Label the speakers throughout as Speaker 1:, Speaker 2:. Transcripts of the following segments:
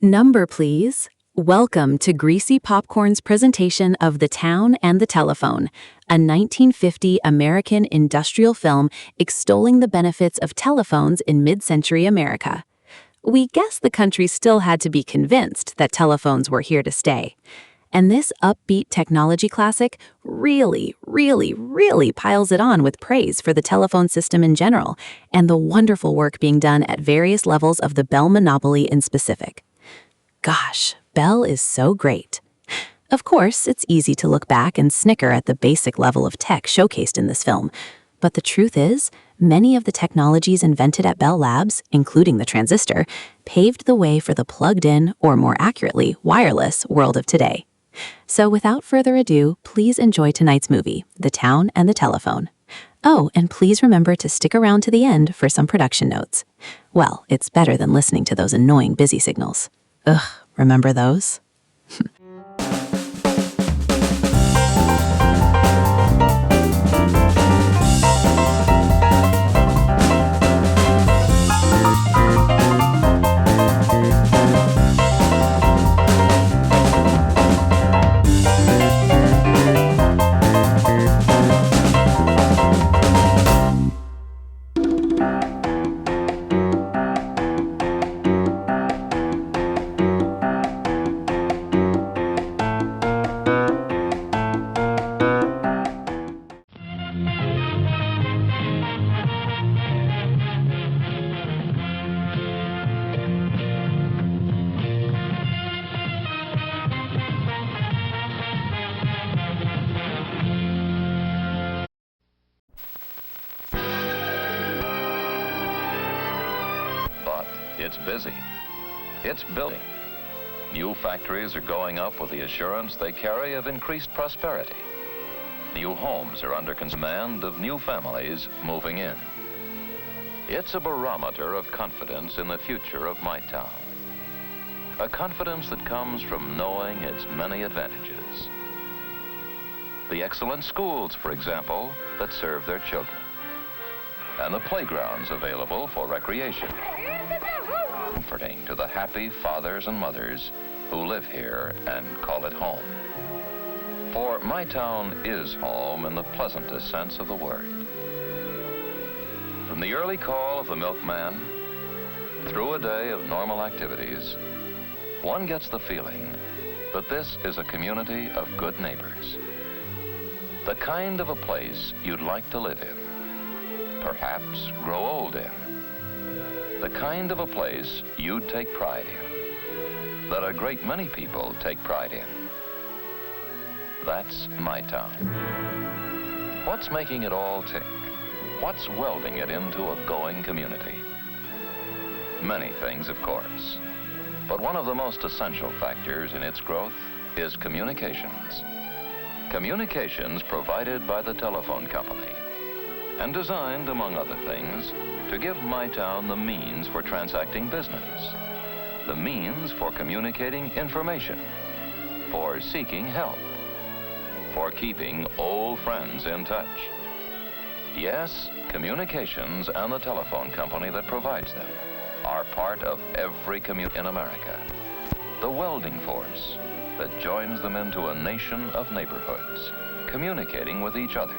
Speaker 1: Number, please. Welcome to Greasy Popcorn's presentation of The Town and the Telephone, a 1950 American industrial film extolling the benefits of telephones in mid-century America. We guess the country still had to be convinced that telephones were here to stay. And this upbeat technology classic really piles it on with praise for the telephone system in general and the wonderful work being done at various levels of the Bell monopoly in specific. Gosh, Bell is so great. Of course, it's easy to look back and snicker at the basic level of tech showcased in this film. But the truth is, many of the technologies invented at Bell Labs, including the transistor, paved the way for the plugged-in, or more accurately, wireless, world of today. So without further ado, please enjoy tonight's movie, The Town and the Telephone. Oh, and please remember to stick around to the end for some production notes. Well, it's better than listening to those annoying busy signals. Ugh, remember those?
Speaker 2: It's busy. It's building. New factories are going up with the assurance they carry of increased prosperity. New homes are under command of new families moving in. It's a barometer of confidence in the future of my town. A confidence that comes from knowing its many advantages. The excellent schools, for example, that serve their children. And the playgrounds available for recreation. Comforting to the happy fathers and mothers who live here and call it home. For my town is home in the pleasantest sense of the word. From the early call of the milkman, through a day of normal activities, one gets the feeling that this is a community of good neighbors. The kind of a place you'd like to live in, perhaps grow old in. The kind of a place you'd take pride in, that a great many people take pride in. That's my town. What's making it all tick? What's welding it into a going community? Many things, of course. But one of the most essential factors in its growth is communications. Communications provided by the telephone company and designed, among other things, to give my town the means for transacting business, the means for communicating information, for seeking help, for keeping old friends in touch. Yes, communications and the telephone company that provides them are part of every community in America. The welding force that joins them into a nation of neighborhoods, communicating with each other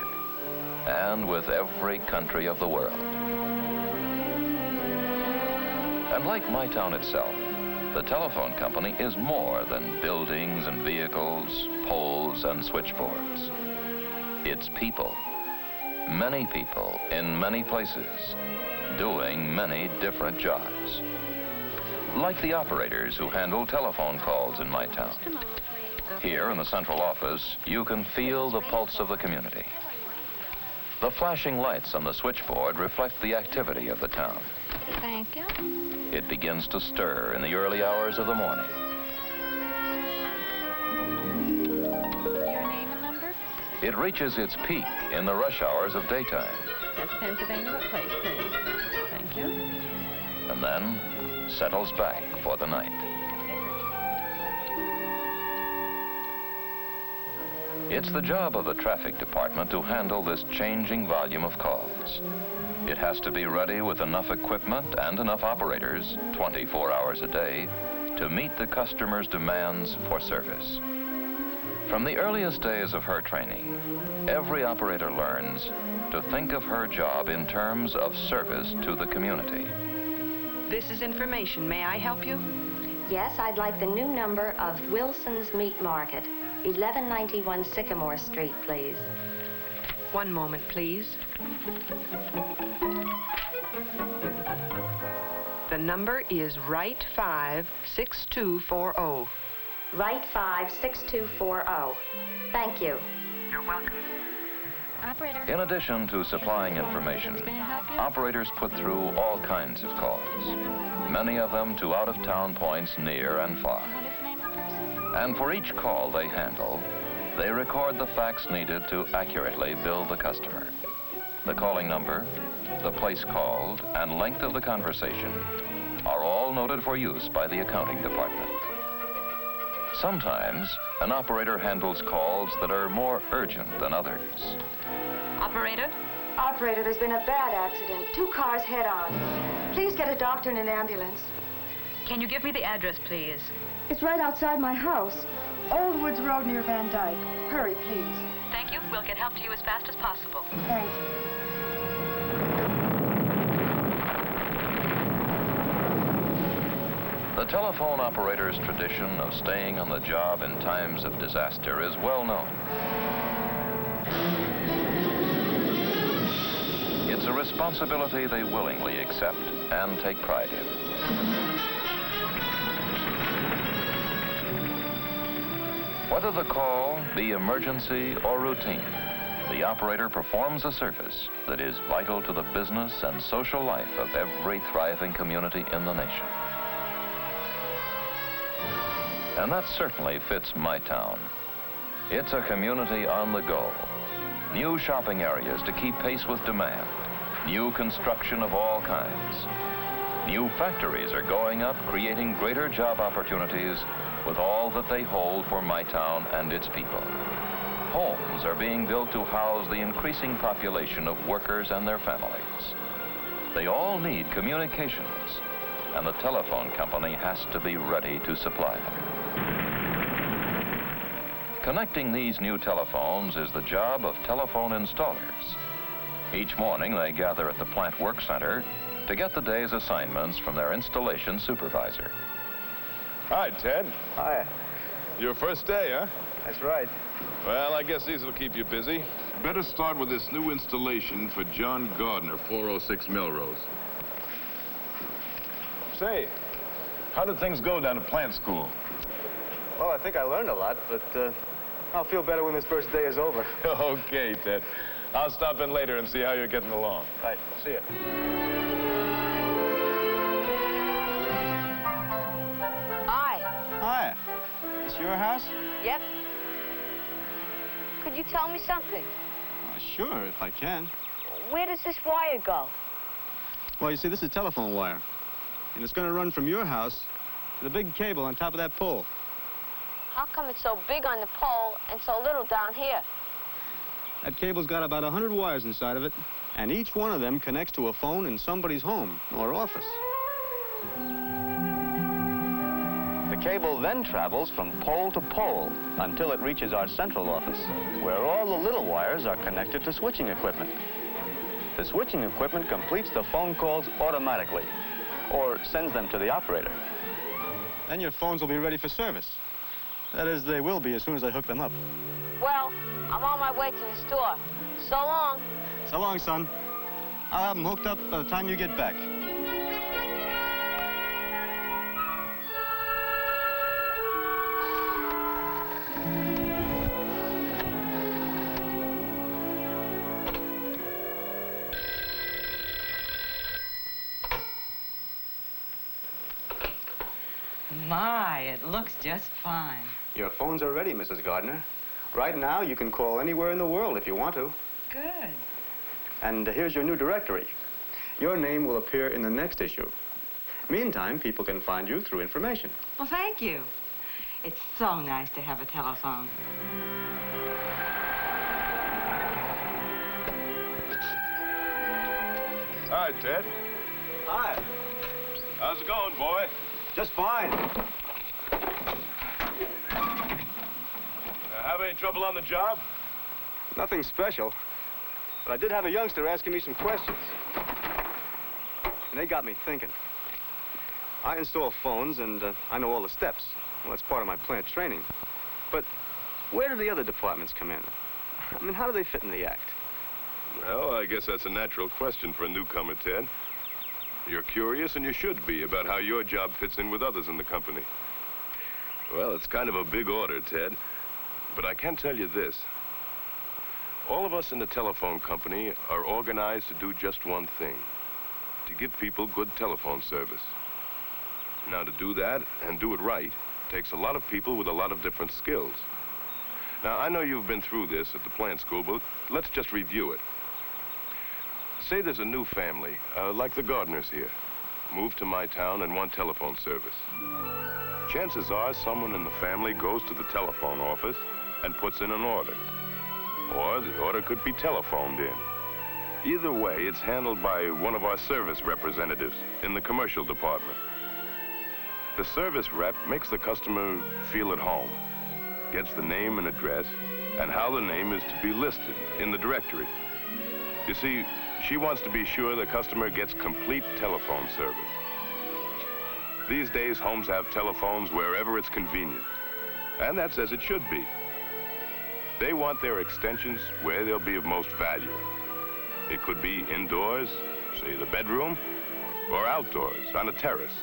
Speaker 2: and with every country of the world. And like my town itself, the telephone company is more than buildings and vehicles, poles and switchboards. It's people. Many people in many places, doing many different jobs. Like the operators who handle telephone calls in my town. Here in the central office, you can feel the pulse of the community. The flashing lights on the switchboard reflect the activity of the town.
Speaker 3: Thank you.
Speaker 2: It begins to stir in the early hours of the morning.
Speaker 3: Your name and number?
Speaker 2: It reaches its peak in the rush hours of daytime.
Speaker 3: That's Pennsylvania. What place, please? Thank you.
Speaker 2: And then settles back for the night. It's the job of the traffic department to handle this changing volume of calls. It has to be ready with enough equipment and enough operators, 24 hours a day, to meet the customer's demands for service. From the earliest days of her training, every operator learns to think of her job in terms of service to the community.
Speaker 3: This is information. May I help you?
Speaker 4: Yes, I'd like the new number of Wilson's Meat Market, 1191 Sycamore Street, please.
Speaker 3: One moment, please. The number is right 56240.
Speaker 4: Right 56240. Thank you.
Speaker 3: You're welcome.
Speaker 5: Operator.
Speaker 2: In addition to supplying information, operators put through all kinds of calls, many of them to out-of-town points near and far.
Speaker 5: What is the name of the person?
Speaker 2: And for each call they handle, they record the facts needed to accurately bill the customer. The calling number, the place called, and length of the conversation are all noted for use by the accounting department. Sometimes, an operator handles calls that are more urgent than others.
Speaker 5: Operator?
Speaker 6: Operator, there's been a bad accident. 2 cars head-on. Please get a doctor and an ambulance.
Speaker 5: Can you give me the address, please?
Speaker 6: It's right outside my house. Old Woods Road near Van Dyke. Hurry, please.
Speaker 5: Thank you. We'll get help to you as fast as possible.
Speaker 6: Thank you.
Speaker 2: The telephone operator's tradition of staying on the job in times of disaster is well known. It's a responsibility they willingly accept and take pride in. Whether the call be emergency or routine, the operator performs a service that is vital to the business and social life of every thriving community in the nation. And that certainly fits my town. It's a community on the go. New shopping areas to keep pace with demand. New construction of all kinds. New factories are going up, creating greater job opportunities with all that they hold for my town and its people. Homes are being built to house the increasing population of workers and their families. They all need communications, and the telephone company has to be ready to supply them. Connecting these new telephones is the job of telephone installers. Each morning they gather at the plant work center to get the day's assignments from their installation supervisor.
Speaker 7: Hi, Ted.
Speaker 8: Hi.
Speaker 7: Your first day, huh?
Speaker 8: That's right.
Speaker 7: Well, I guess these will keep you busy. Better start with this new installation for John Gardner, 406 Melrose. Say, how did things go down at plant school?
Speaker 8: Well, I think I learned a lot, but I'll feel better when this first day is over.
Speaker 7: Okay, Ted. I'll stop in later and see how you're getting along.
Speaker 8: Right. See ya.
Speaker 9: Hi.
Speaker 8: Hi. This your house?
Speaker 9: Yep. Could you tell me something?
Speaker 8: Sure, if I can.
Speaker 9: Where does this wire go?
Speaker 8: Well, you see, this is a telephone wire. And it's going to run from your house to the big cable on top of that pole.
Speaker 9: How come it's so big on the pole and so little down here?
Speaker 8: That cable's got about 100 wires inside of it, and each one of them connects to a phone in somebody's home or office. The cable then travels from pole to pole until it reaches our central office, where all the little wires are connected to switching equipment. The switching equipment completes the phone calls automatically, or sends them to the operator. Then your phones will be ready for service. That is, they will be as soon as I hook them up.
Speaker 9: Well, I'm on my way to the store. So long.
Speaker 8: So long, son. I'll have them hooked up by the time you get back.
Speaker 3: My, it looks just fine.
Speaker 8: Your phones are ready, Mrs. Gardner. Right now, you can call anywhere in the world if you want to.
Speaker 3: Good.
Speaker 8: And here's your new directory. Your name will appear in the next issue. Meantime, people can find you through information.
Speaker 3: Well, thank you. It's so nice to have a telephone.
Speaker 7: Hi, Ted.
Speaker 8: Hi.
Speaker 7: How's it going, boy?
Speaker 8: Just fine.
Speaker 7: Have any trouble on the job?
Speaker 8: Nothing special, but I did have a youngster asking me some questions. And they got me thinking. I install phones, and I know all the steps. Well, that's part of my plant training. But where do the other departments come in? I mean, how do they fit in the act?
Speaker 7: Well, I guess that's a natural question for a newcomer, Ted. You're curious, and you should be, about how your job fits in with others in the company. Well, it's kind of a big order, Ted. But I can tell you this. All of us in the telephone company are organized to do just one thing. To give people good telephone service. Now, to do that, and do it right, takes a lot of people with a lot of different skills. Now, I know you've been through this at the plant school, but let's just review it. Say there's a new family, like the Gardners here, moved to my town and want telephone service. Chances are someone in the family goes to the telephone office and puts in an order. Or the order could be telephoned in. Either way, it's handled by one of our service representatives in the commercial department. The service rep makes the customer feel at home, gets the name and address, and how the name is to be listed in the directory. You see, she wants to be sure the customer gets complete telephone service. These days, homes have telephones wherever it's convenient, and that's as it should be. They want their extensions where they'll be of most value. It could be indoors, say the bedroom, or outdoors on a terrace.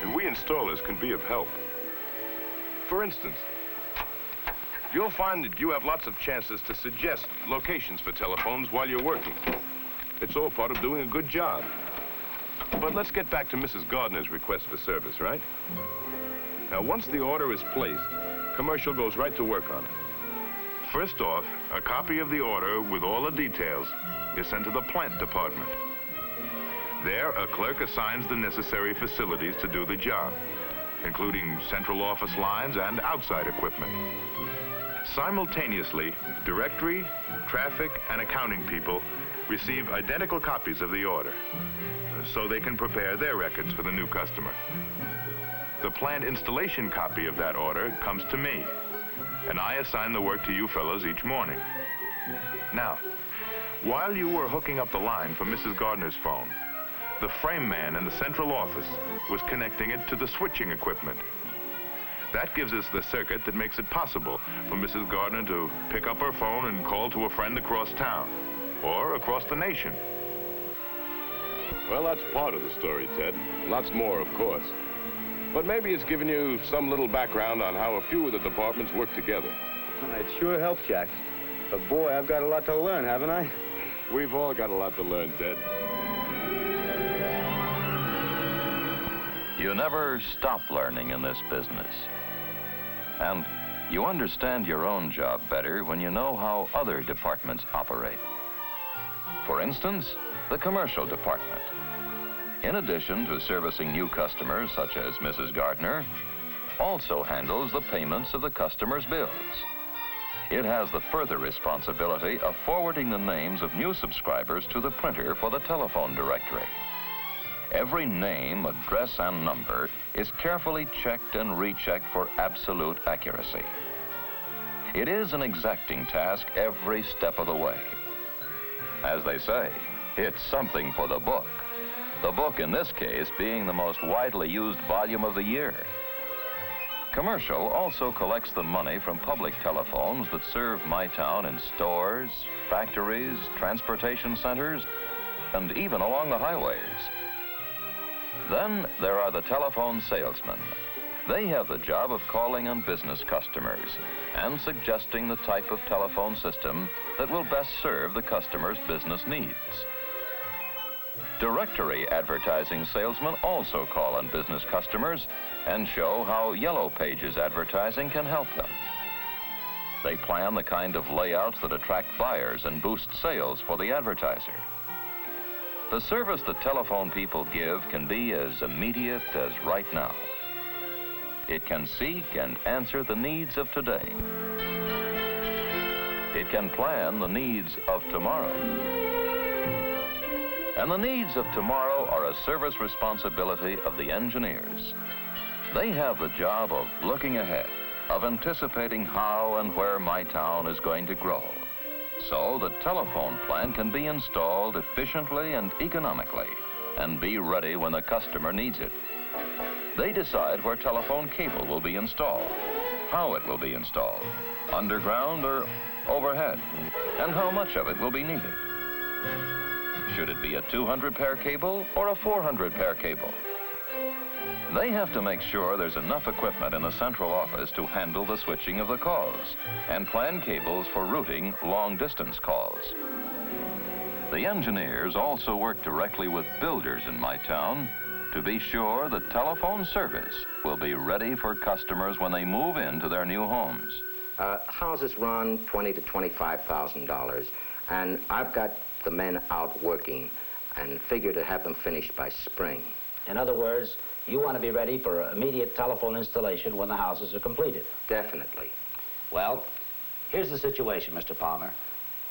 Speaker 7: And we installers can be of help. For instance, you'll find that you have lots of chances to suggest locations for telephones while you're working. It's all part of doing a good job. But let's get back to Mrs. Gardner's request for service, right? Now, once the order is placed, commercial goes right to work on it. First off, a copy of the order with all the details is sent to the plant department. There, a clerk assigns the necessary facilities to do the job, including central office lines and outside equipment. Simultaneously, directory, traffic, and accounting people receive identical copies of the order, so they can prepare their records for the new customer. The plant installation copy of that order comes to me, and I assign the work to you fellows each morning. Now, while you were hooking up the line for Mrs. Gardner's phone, the frame man in the central office was connecting it to the switching equipment. That gives us the circuit that makes it possible for Mrs. Gardner to pick up her phone and call to a friend across town, or across the nation. Well, that's part of the story, Ted. Lots more, of course. But maybe it's given you some little background on how a few of the departments work together.
Speaker 8: It sure helps, Jack. But boy, I've got a lot to learn, haven't I?
Speaker 7: We've all got a lot to learn, Ted.
Speaker 2: You never stop learning in this business. And you understand your own job better when you know how other departments operate. For instance, the commercial department. In addition to servicing new customers such as Mrs. Gardner, also handles the payments of the customer's bills. It has the further responsibility of forwarding the names of new subscribers to the printer for the telephone directory. Every name, address, and number is carefully checked and rechecked for absolute accuracy. It is an exacting task every step of the way. As they say, it's something for the book. The book, in this case, being the most widely used volume of the year. Commercial also collects the money from public telephones that serve my town in stores, factories, transportation centers, and even along the highways. Then there are the telephone salesmen. They have the job of calling on business customers and suggesting the type of telephone system that will best serve the customer's business needs. Directory advertising salesmen also call on business customers and show how Yellow Pages advertising can help them. They plan the kind of layouts that attract buyers and boost sales for the advertiser. The service that telephone people give can be as immediate as right now. It can seek and answer the needs of today. It can plan the needs of tomorrow. And the needs of tomorrow are a service responsibility of the engineers. They have the job of looking ahead, of anticipating how and where my town is going to grow, so the telephone plant can be installed efficiently and economically and be ready when the customer needs it. They decide where telephone cable will be installed, how it will be installed, underground or overhead, and how much of it will be needed. Should it be a 200-pair cable or a 400-pair cable? They have to make sure there's enough equipment in the central office to handle the switching of the calls and plan cables for routing long-distance calls. The engineers also work directly with builders in my town to be sure the telephone service will be ready for customers when they move into their new homes.
Speaker 10: Houses run $20,000 to $25,000, and I've got the men out working and figure to have them finished by spring.
Speaker 11: In other words, you want to be ready for immediate telephone installation when the houses are completed.
Speaker 10: Definitely.
Speaker 11: Well, here's the situation, Mr. Palmer.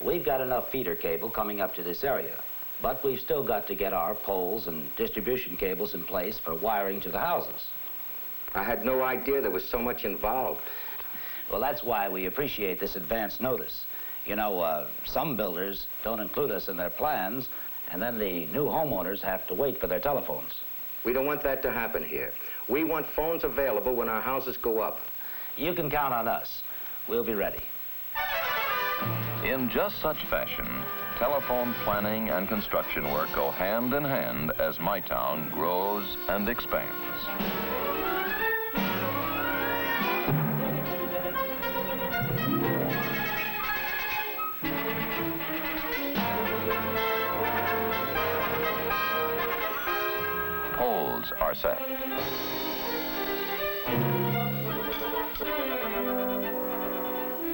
Speaker 11: We've got enough feeder cable coming up to this area, but we've still got to get our poles and distribution cables in place for wiring to the houses.
Speaker 10: I had no idea there was so much involved.
Speaker 11: Well, that's why we appreciate this advance notice. You know, some builders don't include us in their plans, and then the new homeowners have to wait for their telephones.
Speaker 10: We don't want that to happen here. We want phones available when our houses go up.
Speaker 11: You can count on us. We'll be ready.
Speaker 2: In just such fashion, telephone planning and construction work go hand in hand as my town grows and expands. Poles are set.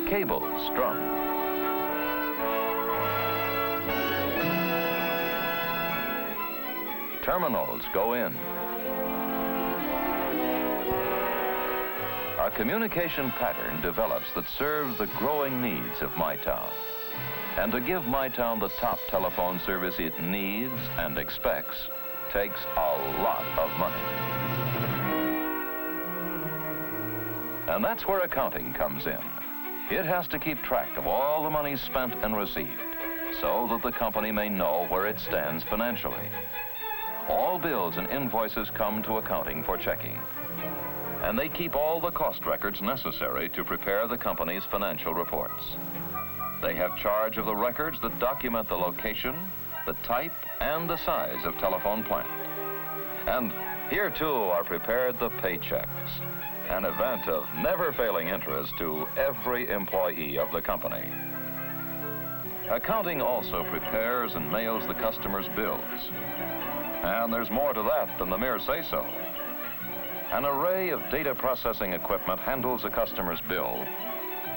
Speaker 2: Cables strung. Terminals go in. A communication pattern develops that serves the growing needs of my town. And to give my town the top telephone service it needs and expects takes a lot of money. And that's where accounting comes in. It has to keep track of all the money spent and received so that the company may know where it stands financially. All bills and invoices come to accounting for checking. And they keep all the cost records necessary to prepare the company's financial reports. They have charge of the records that document the location, the type, and the size of telephone plant. And here, too, are prepared the paychecks, an event of never-failing interest to every employee of the company. Accounting also prepares and mails the customer's bills. And there's more to that than the mere say-so. An array of data processing equipment handles a customer's bill,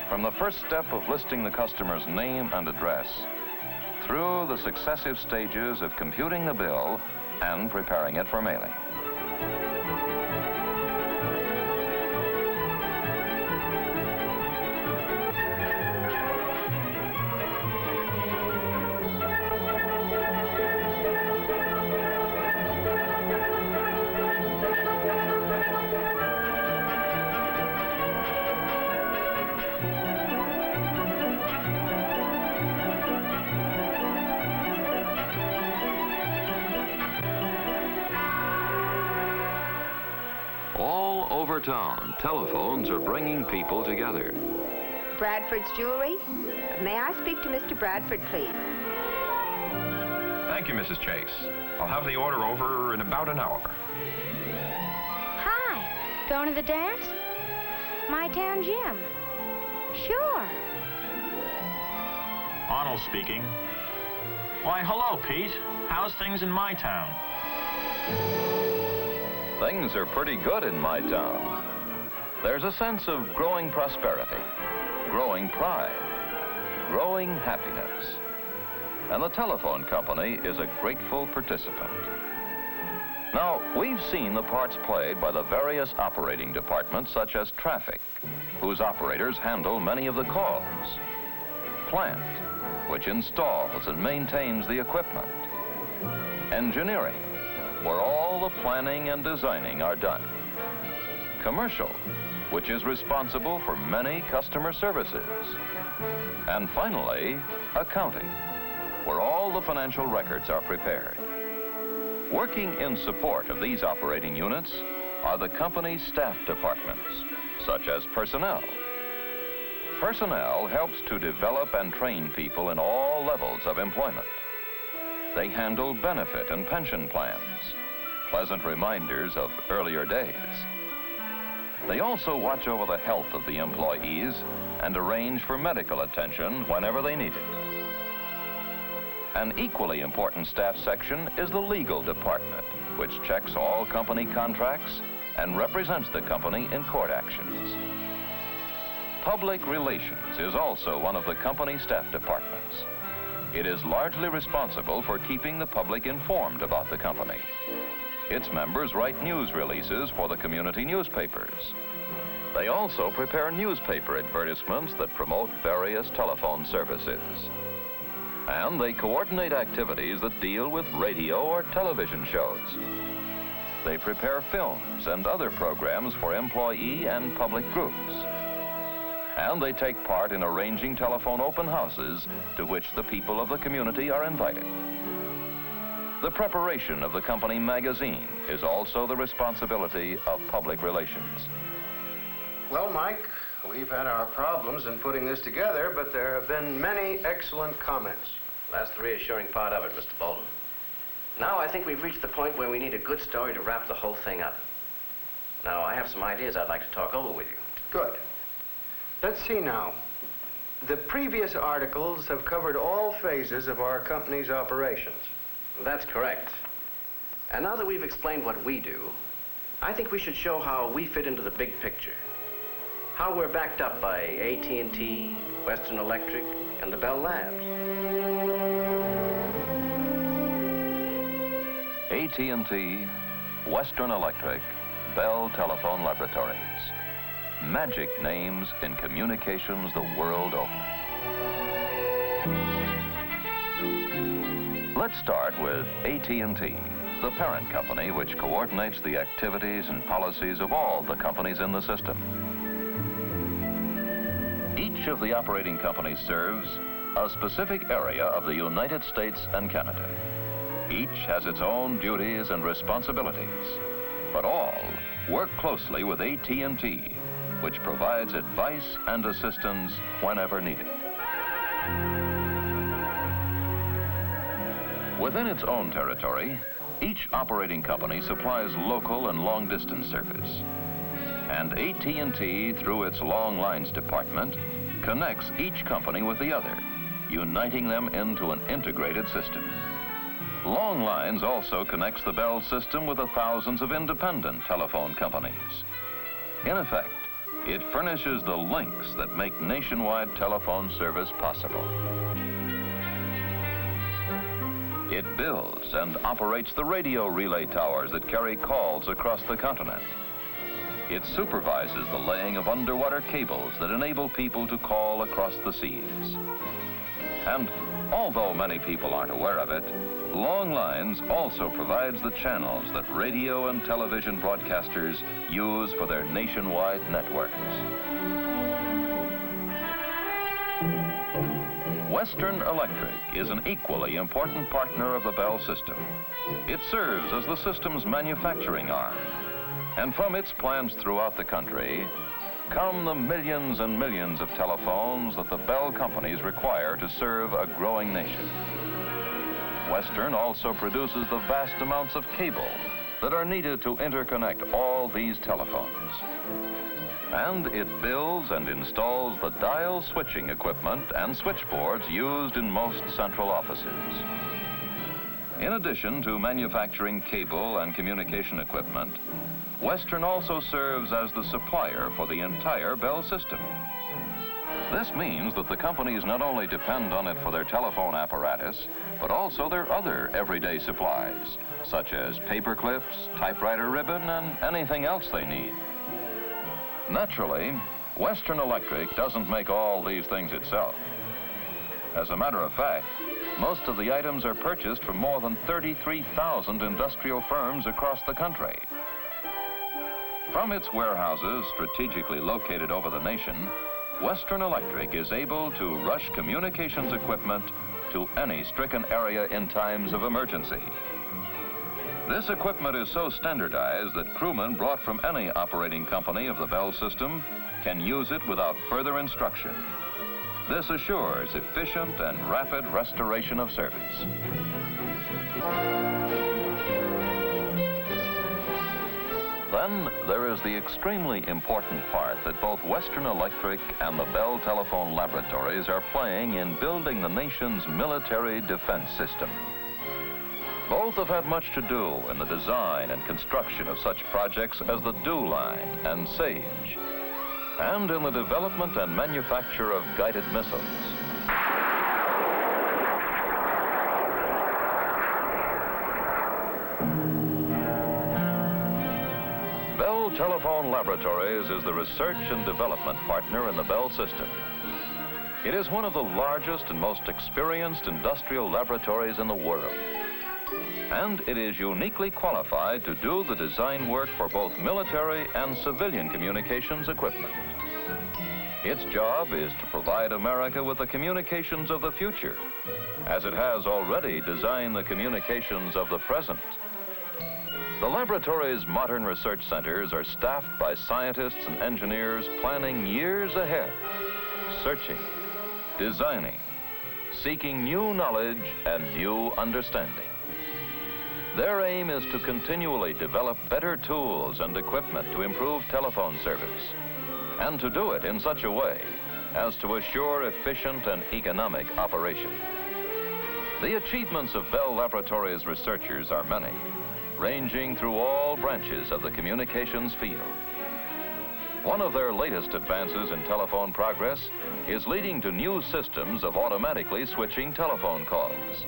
Speaker 2: from the first step of listing the customer's name and address, through the successive stages of computing the bill and preparing it for mailing. All over town, telephones are bringing people together.
Speaker 12: Bradford's Jewelry? May I speak to Mr. Bradford, please?
Speaker 13: Thank you, Mrs. Chase. I'll have the order over in about an hour.
Speaker 9: Hi. Going to the dance? My town gym. Sure.
Speaker 13: Arnold speaking. Why, hello, Pete. How's things in my town?
Speaker 2: Things are pretty good in my town. There's a sense of growing prosperity, growing pride, growing happiness. And the telephone company is a grateful participant. Now, we've seen the parts played by the various operating departments, such as traffic, whose operators handle many of the calls. Plant, which installs and maintains the equipment. Engineering, where all the planning and designing are done. commercial, which is responsible for many customer services. And finally, accounting, where all the financial records are prepared. Working in support of these operating units are the company's staff departments, such as personnel. Personnel helps to develop and train people in all levels of employment. They handle benefit and pension plans, pleasant reminders of earlier days. They also watch over the health of the employees and arrange for medical attention whenever they need it. An equally important staff section is the legal department, which checks all company contracts and represents the company in court actions. Public relations is also one of the company staff departments. It is largely responsible for keeping the public informed about the company. Its members write news releases for the community newspapers. They also prepare newspaper advertisements that promote various telephone services. And they coordinate activities that deal with radio or television shows. They prepare films and other programs for employee and public groups. And they take part in arranging telephone open houses to which the people of the community are invited. The preparation of the company magazine is also the responsibility of public relations.
Speaker 14: Well, Mike, we've had our problems in putting this together, but there have been many excellent comments.
Speaker 15: That's the reassuring part of it, Mr. Bolton. Now I think we've reached the point where we need a good story to wrap the whole thing up. Now, I have some ideas I'd like to talk over with you.
Speaker 14: Good. Let's see now. The previous articles have covered all phases of our company's operations.
Speaker 15: That's correct. And now that we've explained what we do, I think we should show how we fit into the big picture. How we're backed up by AT&T, Western Electric, and the Bell Labs.
Speaker 2: AT&T, Western Electric, Bell Telephone Laboratories. Magic names in communications the world over. Let's start with AT&T, the parent company which coordinates the activities and policies of all the companies in the system. Each of the operating companies serves a specific area of the United States and Canada. Each has its own duties and responsibilities, but all work closely with AT&T, which provides advice and assistance whenever needed. Within its own territory, each operating company supplies local and long-distance service. And AT&T, through its long lines department, connects each company with the other, uniting them into an integrated system. Long Lines also connects the Bell system with the thousands of independent telephone companies. In effect, it furnishes the links that make nationwide telephone service possible. It builds and operates the radio relay towers that carry calls across the continent. It supervises the laying of underwater cables that enable people to call across the seas. And although many people aren't aware of it, Long Lines also provides the channels that radio and television broadcasters use for their nationwide networks. Western Electric is an equally important partner of the Bell system. It serves as the system's manufacturing arm. And from its plants throughout the country come the millions and millions of telephones that the Bell companies require to serve a growing nation. Western also produces the vast amounts of cable that are needed to interconnect all these telephones. And it builds and installs the dial switching equipment and switchboards used in most central offices. In addition to manufacturing cable and communication equipment, Western also serves as the supplier for the entire Bell system. This means that the companies not only depend on it for their telephone apparatus, but also their other everyday supplies, such as paper clips, typewriter ribbon, and anything else they need. Naturally, Western Electric doesn't make all these things itself. As a matter of fact, most of the items are purchased from more than 33,000 industrial firms across the country. From its warehouses strategically located over the nation, Western Electric is able to rush communications equipment to any stricken area in times of emergency. This equipment is so standardized that crewmen brought from any operating company of the Bell system can use it without further instruction. This assures efficient and rapid restoration of service. Then there is the extremely important part that both Western Electric and the Bell Telephone Laboratories are playing in building the nation's military defense system. Both have had much to do in the design and construction of such projects as the Dew Line and SAGE, and in the development and manufacture of guided missiles. Bell Telephone Laboratories is the research and development partner in the Bell system. It is one of the largest and most experienced industrial laboratories in the world. And it is uniquely qualified to do the design work for both military and civilian communications equipment. Its job is to provide America with the communications of the future, as it has already designed the communications of the present. The laboratory's modern research centers are staffed by scientists and engineers planning years ahead, searching, designing, seeking new knowledge and new understanding. Their aim is to continually develop better tools and equipment to improve telephone service, and to do it in such a way as to assure efficient and economic operation. The achievements of Bell Laboratories researchers are many, ranging through all branches of the communications field. One of their latest advances in telephone progress is leading to new systems of automatically switching telephone calls.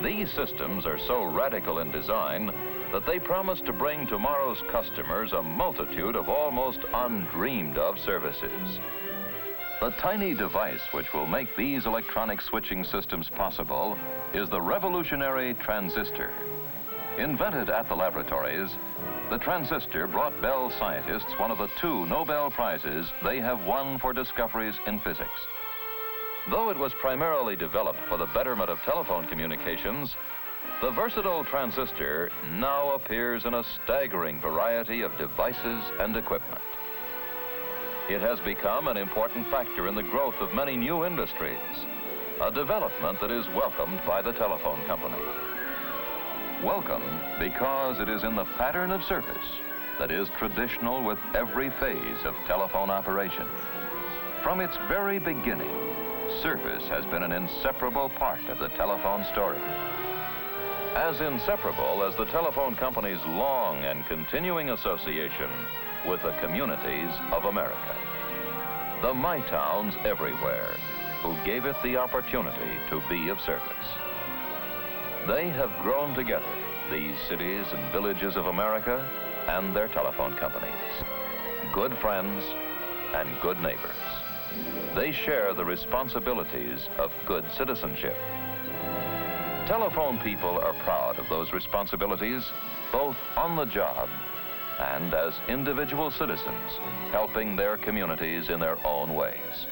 Speaker 2: These systems are so radical in design that they promise to bring tomorrow's customers a multitude of almost undreamed of services. The tiny device which will make these electronic switching systems possible is the revolutionary transistor. Invented at the laboratories, the transistor brought Bell scientists one of the 2 Nobel Prizes they have won for discoveries in physics. Though it was primarily developed for the betterment of telephone communications, the versatile transistor now appears in a staggering variety of devices and equipment. It has become an important factor in the growth of many new industries, a development that is welcomed by the telephone company. Welcome because it is in the pattern of service that is traditional with every phase of telephone operation. From its very beginning, service has been an inseparable part of the telephone story. As inseparable as the telephone company's long and continuing association with the communities of America. The My Towns everywhere who gave it the opportunity to be of service. They have grown together, these cities and villages of America and their telephone companies. Good friends and good neighbors. They share the responsibilities of good citizenship. Telephone people are proud of those responsibilities, both on the job and as individual citizens, helping their communities in their own ways.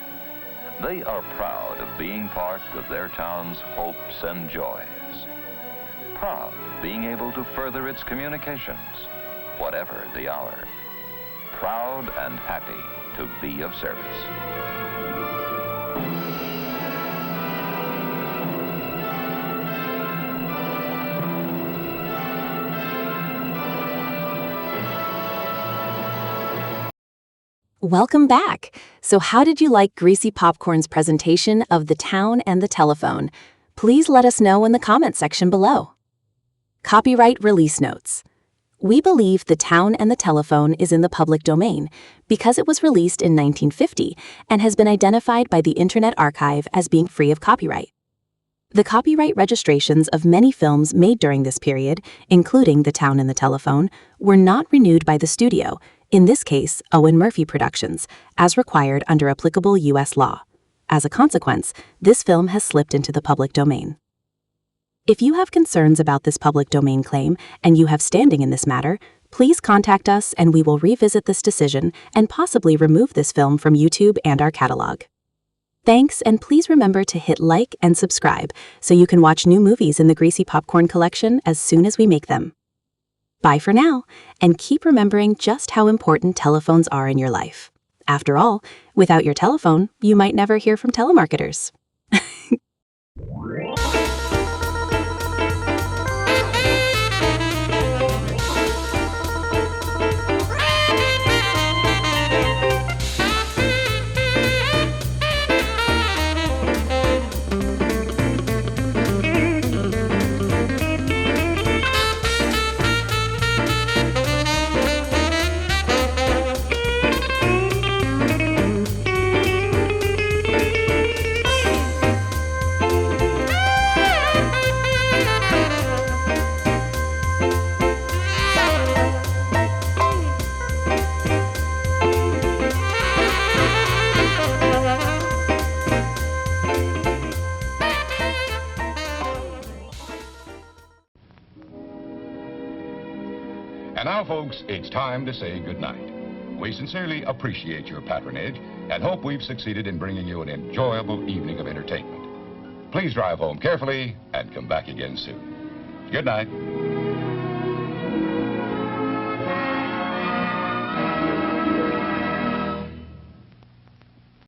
Speaker 2: They are proud of being part of their town's hopes and joys. Proud of being able to further its communications, whatever the hour. Proud and happy to be of service.
Speaker 1: Welcome back. So how did you like Greasy Popcorn's presentation of the town and the telephone? Please let us know in the comment section below. Copyright release notes. We believe The Town and the Telephone is in the public domain because it was released in 1950 and has been identified by the Internet Archive as being free of copyright. The copyright registrations of many films made during this period, including The Town and the Telephone, were not renewed by the studio, in this case, Owen Murphy Productions, as required under applicable U.S. law. As a consequence, this film has slipped into the public domain. If you have concerns about this public domain claim and you have standing in this matter, please contact us and we will revisit this decision and possibly remove this film from YouTube and our catalog. Thanks, and please remember to hit like and subscribe so you can watch new movies in the Greasy Popcorn collection as soon as we make them. Bye for now, and keep remembering just how important telephones are in your life. After all, without your telephone, you might never hear from telemarketers.
Speaker 16: And now, folks, it's time to say goodnight. We sincerely appreciate your patronage and hope we've succeeded in bringing you an enjoyable evening of entertainment. Please drive home carefully and come back again soon. Good night.